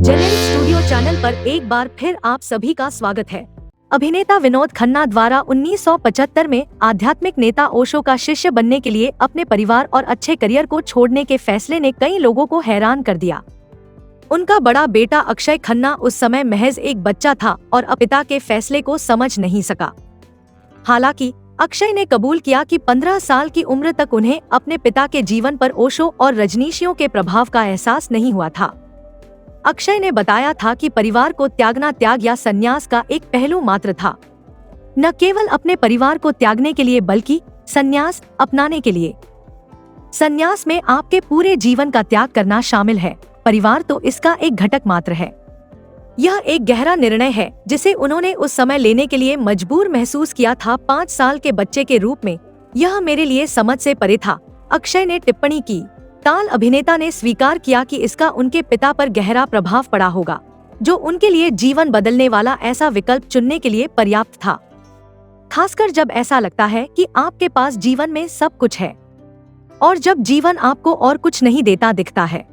Generic studio channel पर एक बार फिर आप सभी का स्वागत है। अभिनेता विनोद खन्ना द्वारा 1975 में आध्यात्मिक नेता ओशो का शिष्य बनने के लिए अपने परिवार और अच्छे करियर को छोड़ने के फैसले ने कई लोगों को हैरान कर दिया। उनका बड़ा बेटा अक्षय खन्ना उस समय महज एक बच्चा था और पिता के फैसले को समझ नहीं सका। हालांकि अक्षय ने कबूल किया कि 15 साल की उम्र तक उन्हें अपने पिता के जीवन पर ओशो और रजनीशियों के प्रभाव का एहसास नहीं हुआ था। अक्षय ने बताया था कि परिवार को त्यागना त्याग या संन्यास का एक पहलू मात्र था, न केवल अपने परिवार को त्यागने के लिए बल्कि संन्यास अपनाने के लिए। संन्यास में आपके पूरे जीवन का त्याग करना शामिल है, परिवार तो इसका एक घटक मात्र है। यह एक गहरा निर्णय है जिसे उन्होंने उस समय लेने के लिए मजबूर महसूस किया था। 5 साल के बच्चे के रूप में यह मेरे लिए समझ से परे था, अक्षय ने टिप्पणी की। ताल अभिनेता ने स्वीकार किया कि इसका उनके पिता पर गहरा प्रभाव पड़ा होगा, जो उनके लिए जीवन बदलने वाला ऐसा विकल्प चुनने के लिए पर्याप्त था, खासकर जब ऐसा लगता है कि आपके पास जीवन में सब कुछ है और जब जीवन आपको और कुछ नहीं देता दिखता है।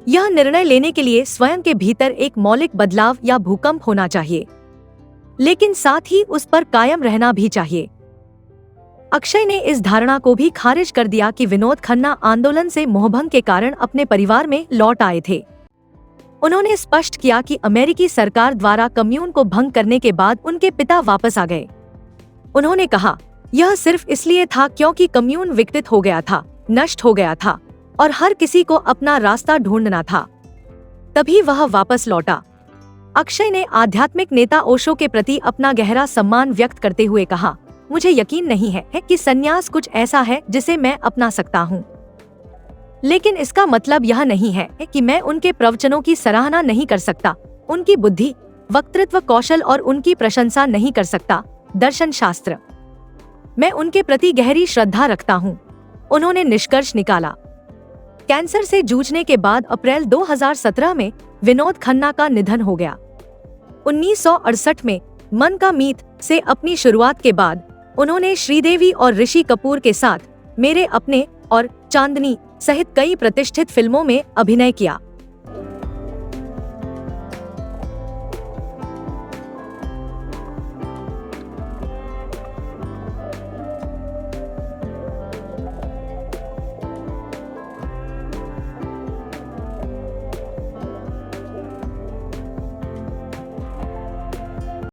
यह निर्णय लेने के लिए स्वयं के भीतर एक मौलिक बदलाव या भूकंप होना चाहिए, लेकिन साथ ही उस पर कायम रहना भी चाहिए। अक्षय ने इस धारणा को भी खारिज कर दिया कि विनोद खन्ना आंदोलन से मोहभंग के कारण अपने परिवार में लौट आए थे। उन्होंने स्पष्ट किया कि अमेरिकी सरकार द्वारा कम्यून को भंग करने के बाद उनके पिता वापस आ गए। उन्होंने कहा, यह सिर्फ इसलिए था क्योंकि कम्यून विघटित हो गया था, नष्ट हो गया था और हर किसी को अपना रास्ता ढूंढना था, तभी वह वापस लौटा। अक्षय ने आध्यात्मिक नेता ओशो के प्रति अपना गहरा सम्मान व्यक्त करते हुए कहा, मुझे यकीन नहीं है कि संन्यास कुछ ऐसा है जिसे मैं अपना सकता हूँ, लेकिन इसका मतलब यह नहीं है कि मैं उनके प्रवचनों की सराहना नहीं कर सकता, उनकी बुद्धि, वक्तृत्व कौशल और उनकी प्रशंसा नहीं कर सकता। दर्शन शास्त्र, मैं उनके प्रति गहरी श्रद्धा रखता हूँ, उन्होंने निष्कर्ष निकाला। कैंसर से जूझने के बाद अप्रैल 2017 में विनोद खन्ना का निधन हो गया। 1968 में मन का मीत से अपनी शुरुआत के बाद उन्होंने श्रीदेवी और ऋषि कपूर के साथ मेरे अपने और चांदनी सहित कई प्रतिष्ठित फिल्मों में अभिनय किया।